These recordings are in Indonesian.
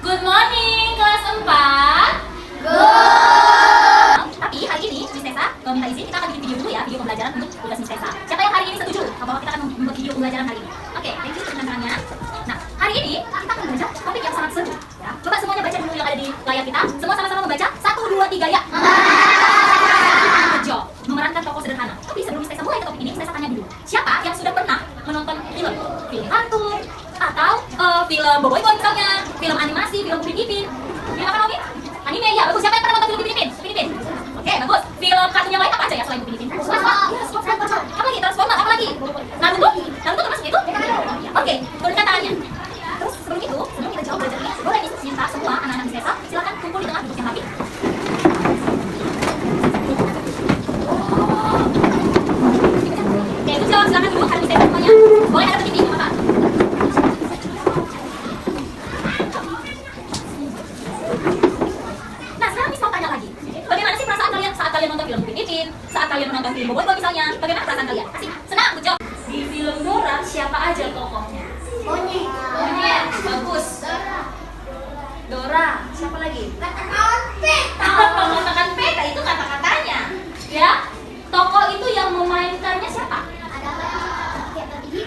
Good morning kelas 4. Good. Tapi hari ini Miss Tessa minta izin kita akan bikin video dulu ya, video pembelajaran untuk tugas Miss Tessa. Siapa yang hari ini setuju bahwa kita akan membuat video pembelajaran hari ini? Oke, thank you teman tangannya. Nah, hari ini kita akan membaca topik yang sangat seru ya. Coba semuanya baca dulu yang ada di layar kita. Semua sama-sama membaca. 1, 2, 3 ya. Good job. Memerankan tokoh sederhana. Tapi sebelum Miss Tessa mulai ke topik ini, Miss Tessa tanya dulu. Siapa yang sudah pernah menonton film kartun atau film Boboiboy misalnya, film animasi, film Upin Ipin? Film apa lagi? Anime ya, bagus. Siapa yang pernah nonton film Upin Ipin? Upin Ipin. Oke, bagus. Film kartun yang lain apa aja ya selain Upin Ipin? Apa lagi? Transformer, apa lagi? Naruto? Naruto termasuk itu? Oke, turunkan tangannya. Terus sebelum kita jawab belajar ini, boleh minta semua anak-anak Miss Tessa silakan kumpul di tengah duduk yang rapi. Oke, itu jawab silakan dulu karena Miss Tessa semuanya. Boleh ada berdiri, apa? Nah, sekarang Miss mau tanya lagi. Bagaimana sih perasaan kalian saat kalian nonton film Upin Ipin, saat kalian menonton film Boboiboy misalnya? Bagaimana perasaan kalian? Asik, senang, good job. Di film Dora siapa aja tokohnya? Monyet. Monyet, bagus. Dora, siapa lagi? Katakan peta. Katakan peta itu kata-katanya. Ya, tokoh itu yang memainkannya siapa? Ada apa?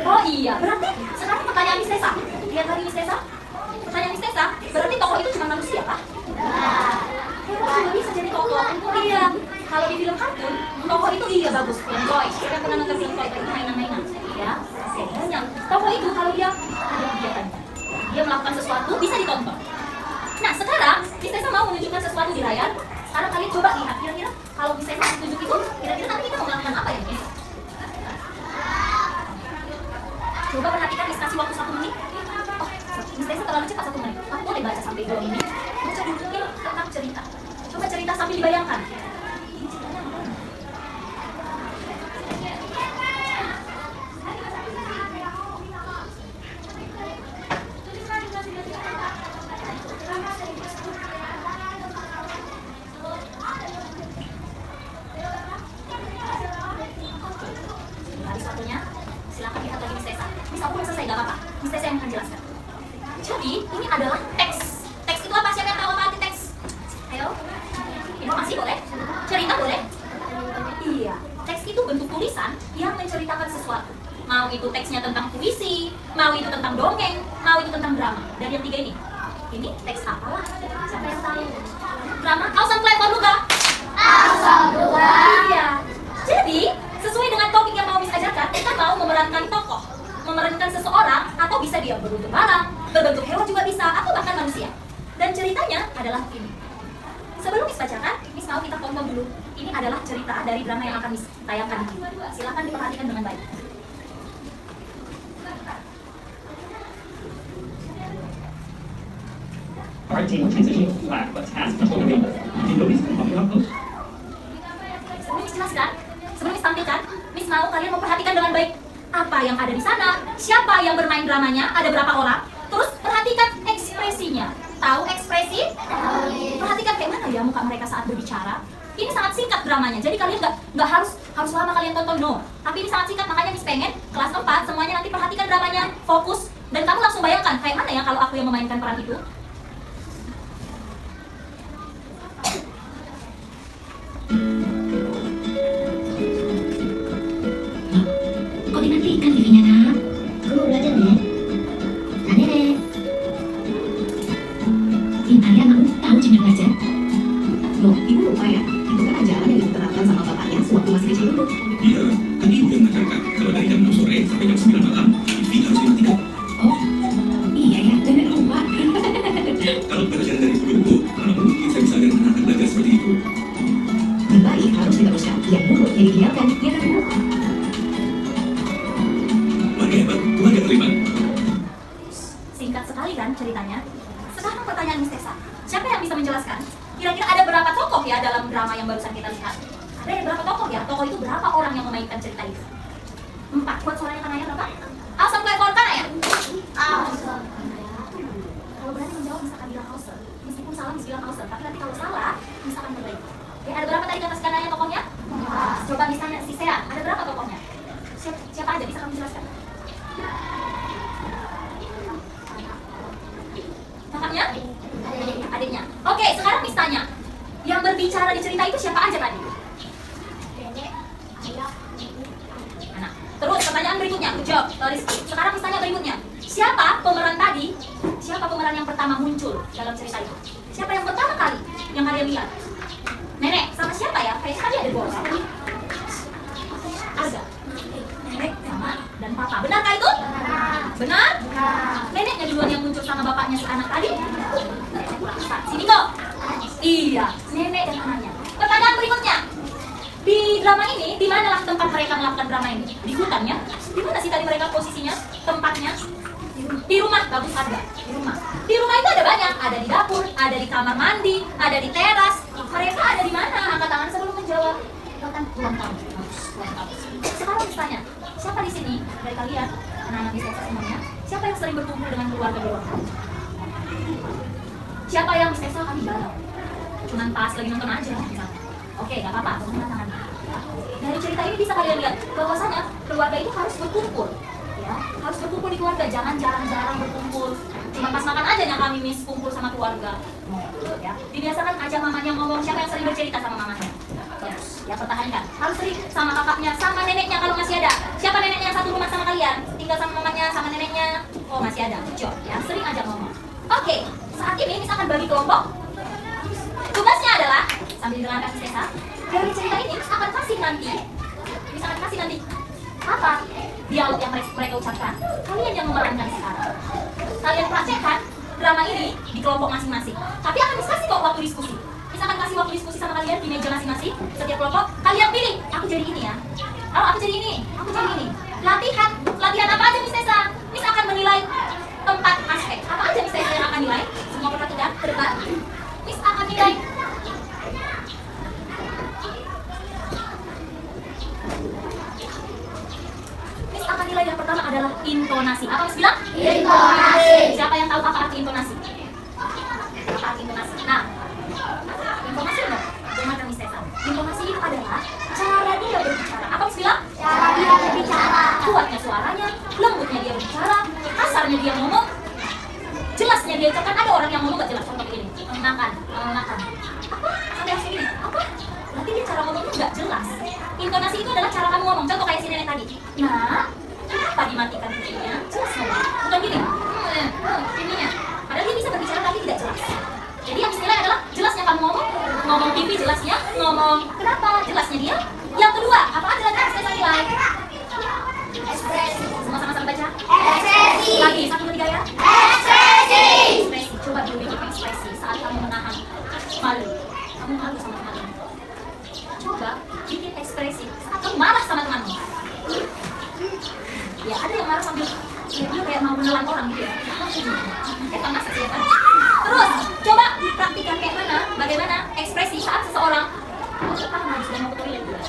Oh iya, berarti sekarang pertanyaan Miss Tessa. Lihat lagi Miss Tessa. Pertanyaan Miss Tessa, berarti tokoh itu cuma manusia kah? Hewan juga bisa jadi tokoh. Iya, kalau di film kartun, tokoh itu iya bagus. Film Toy, siapa yang pernah nonton film Toy? Itu mainan-mainan. Ya, kayaknya tokoh itu kalau dia ada kegiatannya, dia melakukan sesuatu bisa ditonton. Nah, sekarang Miss Tessa mau menunjukkan sesuatu di layar. Sekarang kalian coba lihat, kira-kira kalau Miss Tessa tunjuk itu, kira-kira nanti kita mau melakukan apa ya, Miss? Coba perhatikan, Miss kasih waktu 1 menit. Oh, Miss Tessa terlalu cepat 1 menit. Aku boleh baca sampai 2 menit. Baca dulu ini tentang cerita. Coba cerita sambil dibayangkan. Habis waktunya, silakan lihat lagi Miss Tessa. Miss aku belum selesai, gak apa-apa. Miss Tessa yang akan jelaskan. Jadi, ini adalah teks. Teks itu apa? Siapa yang tahu apa arti teks? Ayo. Informasi boleh? Cerita boleh? Iya. Teks itu bentuk tulisan yang menceritakan sesuatu. Mau itu teksnya tentang puisi, mau itu tentang dongeng, mau itu tentang drama. Dari yang 3 ini. Ini teks apalah? Siapa yang tahu? Drama? Awesome Play Luga. Iya. Jadi, sesuai dengan topik yang mau Miss ajarkan, kita mau memerankan tokoh, memerankan seseorang, atau bisa dia berbentuk barang, berbentuk hewan juga bisa, atau bahkan manusia. Dan ceritanya adalah ini. Sebelum Miss bacakan, Miss mau kita tonton dulu. Ini adalah cerita dari drama yang akan Miss tayangkan di sini. Silakan diperhatikan dengan baik. Our team will transition to flat, but task control the game. Indonesia can help you out, coach. Sebelum Miss jelaskan, sebelum Miss tampilkan, Miss mau kalian memperhatikan dengan baik apa yang ada di sana, siapa yang bermain dramanya, ada berapa orang, terus perhatikan ekspresinya. Tahu ekspresi? Perhatikan kayak mana ya muka mereka saat berbicara. Ini sangat singkat dramanya, jadi kalian nggak harus lama kalian tonton, no. Tapi ini sangat singkat, makanya Miss pengen kelas 4 semuanya nanti perhatikan dramanya, fokus, dan kamu langsung bayangkan kayak mana ya kalau aku yang memainkan peran itu. Kok dimatikan TV-nya, nak? Kamu belajar, Nek? Nah, Nenek. Intan, anakmu tahu cara belajar? Loh, ibu lupa ya? Itu kan ajaran yang diterapkan sama bapaknya sewaktu masih kecil dulu. Iya, kan ibu yang mengajarkan kalau dari jam 6 sore sampai jam 9 malam, TV harus dimatikan. Oh, iya ya, nenek lupa. Kalau belajar dari ibu, mana mungkin saya bisa ajar anak belajar seperti itu? Lebih baik harus diteruskan. Yang buruk jadi dibiarkan, ya kan Bu? Warga hebat, warga terlibat. Singkat sekali kan ceritanya. Sekarang pertanyaan Miss Tessa, siapa yang bisa menjelaskan? Kira-kira ada berapa tokoh ya dalam drama yang barusan kita lihat? Ada berapa tokoh ya? Tokoh itu berapa orang yang memainkan cerita itu? 4. Buat suaranya Kanaya berapa? Awesome Play Kanaya. Kalau berani menjawab misalkan bilang awesome. Meskipun salah Miss bilang awesome, tapi nanti kalau salah misalkan berbaik. Ya, ada berapa tadi kata si Kanaya tokohnya? Coba misalnya si Sea, ada berapa tokohnya? Siapa aja bisa kamu jelaskan? Kakaknya? Adiknya. Oke, sekarang Miss tanya. Yang berbicara di cerita itu siapa aja tadi? Anak. Terus pertanyaan berikutnya, jawab Rizky. Sekarang Miss tanya berikutnya. Siapa pemeran tadi? Siapa pemeran yang pertama muncul dalam cerita itu? Siapa yang pertama kali yang kalian lihat? Nenek sama siapa ya? Kayaknya tadi ada dua orang. Ada. Nenek sama dan papa. Benarkah itu? Benar? Neneknya duluan yang muncul sama bapaknya si anak tadi? Sini kok. Iya, nenek dan anaknya. Pertanyaan berikutnya. Di drama ini, di manalah tempat mereka melakukan drama ini? Di hutannya? Di mana sih tadi mereka posisinya? Tempatnya? Di rumah, bagus ada. Di rumah. Di rumah itu ada banyak. Ada di dapur, ada di kamar mandi, ada di teras. Mereka ada di mana? Angkat tangan sebelum menjawab. Ruang tamu. Sekarang tanya, siapa di sini dari kalian, anak-anak di semuanya, siapa yang sering berkumpul dengan keluarga di ruang tamu? Siapa yang bisa kami galau? Cuman pas lagi nonton aja misalnya. Oke, nggak apa-apa, teman tangan. Dari cerita ini bisa kalian lihat bahwasanya keluarga itu harus berkumpul, ya, harus berkumpul di keluarga, jangan jarang-jarang berkumpul. Cuma pas makan aja yang kami miss kumpul sama keluarga. Ya, dibiasakan aja mamanya ngomong, siapa yang sering bercerita sama mamanya. Ya, pertahankan. Harus sering sama kakaknya, sama neneknya kalau masih ada. Siapa neneknya yang satu rumah sama kalian? Tinggal sama mamanya, sama neneknya. Oh, masih ada. Jom, ya, sering aja ngomong. Oke, saat ini Miss akan bagi kelompok. Tugasnya adalah sambil dengarkan Sesa. Dari cerita ini Miss akan kasih nanti apa dialog yang mereka ucapkan. Kalian yang memerankan sekarang. Kalian praktekkan drama ini di kelompok masing-masing. Tapi akan Miss kasih kok waktu diskusi. Miss akan kasih waktu diskusi sama kalian di meja masing-masing. Setiap kelompok kalian pilih. Aku jadi ini ya. Oh, aku jadi ini. Aku jadi ini. Latihan apa aja Miss Sesa? Miss akan menilai 4 aspek. Apa aja Miss Sesa yang akan nilai? Semua perhatikan ke depan. Miss akan nilai yang pertama adalah intonasi. Apa Miss bilang? Intonasi. Siapa yang tahu apa arti intonasi? Apa arti intonasi? Nah, intonasi itu dengarkan Miss Sesa. Intonasi itu adalah cara dia berbicara. Apa Miss bilang? Cara dia berbicara. Kuatnya suaranya, lembutnya dia berbicara, kasarnya dia ngomong, jelasnya dia ucapkan. Ada orang yang ngomong gak jelas, contoh ini makan. Apa? Sampai harus begini, apa? Berarti dia cara ngomongnya gak jelas. Intonasi itu adalah cara kamu ngomong. Contoh kayak si nenek tadi. Nah, kenapa dimatikan TV-nya? Jelas ngomong. Bukan gini, TV-nya. Padahal dia bisa berbicara tapi tidak jelas. Jadi yang istilahnya adalah jelasnya kamu ngomong TV jelasnya, ngomong kenapa jelasnya dia. Yang kedua, apa aja lagi saya nilai? Ekspresi. Sama-sama baca. Ekspresi. Lagi, 1, 2, 3 ya. Ekspresi. Ekspresi, coba dulu bikin ekspresi saat kamu menahan malu. Kamu malu sama temanmu. Coba bikin ekspresi saat kamu marah sama temanmu. Ya, ada yang marah sambil dia kayak mau menelan orang gitu ya. Panas sih ya kan? Terus, coba praktikan kayak mana, bagaimana ekspresi saat seseorang sudah mau ke toilet juga.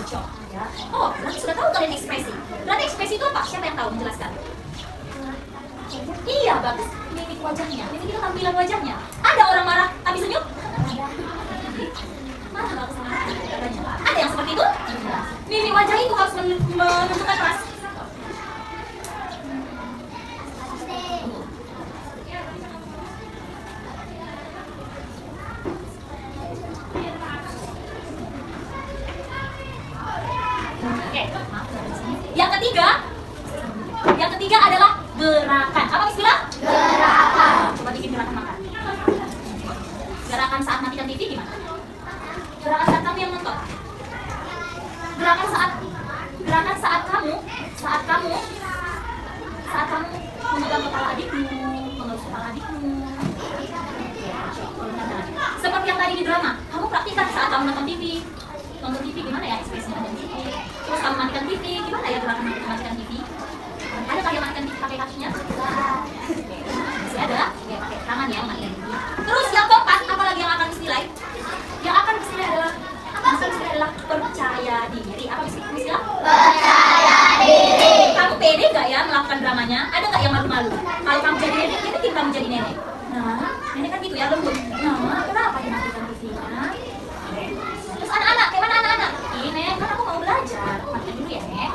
Coba ya. Oh, berarti sudah tahu kalian ekspresi. Berarti ekspresi itu apa? Siapa yang tahu menjelaskan? Iya, bagus. Mimik wajahnya. Mimik itu tampilan wajahnya. Ada orang marah tapi senyum? Marah nggak sama katanya? Ada yang seperti itu? Mimik wajah itu harus menunjukkan ras. Oke, yang ketiga adalah gerakan. Apa istilah? Gerakan. Coba bikin gerakan makan. Gerakan saat matikan TV gimana? Gerakan saat kamu yang nonton. Gerakan saat kamu memegang kepala adikmu, mengelus kepala adikmu. Seperti yang tadi di drama, kamu praktikkan saat kamu nonton TV. Nonton TV gimana ya ekspresinya nonton TV? Terus kamu matikan TV, gimana ya gerakan matikan TV? Ada kayak matikan TV pakai kakinya? Masih ada? Ya pakai tangan ya matikan TV. Terus yang keempat, apa lagi yang akan istilah? Yang akan istilah adalah percaya diri. Apa istilah? Percaya diri. Kamu pede gak ya melakukan dramanya? Ada gak yang malu-malu? Kalau kamu jadi nenek, kita bikin kamu jadi nenek. Nah, nenek kan gitu ya, lembut. Nah, kenapa dimatikan TV-nya? Terus anak-anak, kayak mana anak-anak? Ini, kan aku mau belajar. Matikan dulu ya, Nek.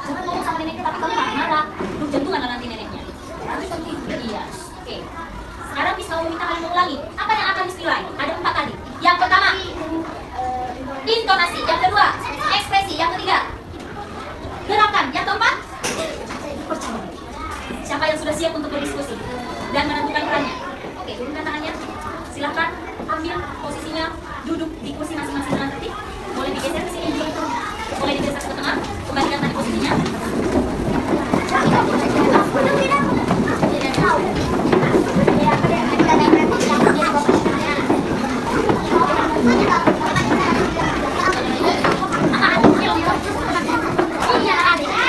Jangan ngomong sama neneknya, tapi kamu marah-marah. Lu jantungan lah nanti neneknya. Iya, oke. atau meminta kalian mengulangi, apa yang akan disilai? Ada 4 tadi. Yang pertama, intonasi. Yang kedua, ekspresi. Yang ketiga, gerakan. Yang keempat, percaya. Siapa yang sudah siap untuk berdiskusi dan menentukan perannya? Oke, turunkan tangannya. Silahkan ambil posisinya, duduk di kursi masing-masing dengan tertib. Boleh digeser ke sini juga. Boleh digeser ke tengah. Kembalikan tadi posisinya.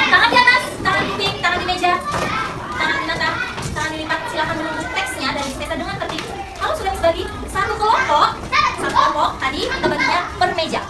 Tangan di atas, tangan di ping, tangan di meja, tangan di nata, tangan dilipat. Silakan menunjuk teksnya dari Stesa dengan tertib. Kalau sudah dibagi satu kelompok tadi kita baginya per meja.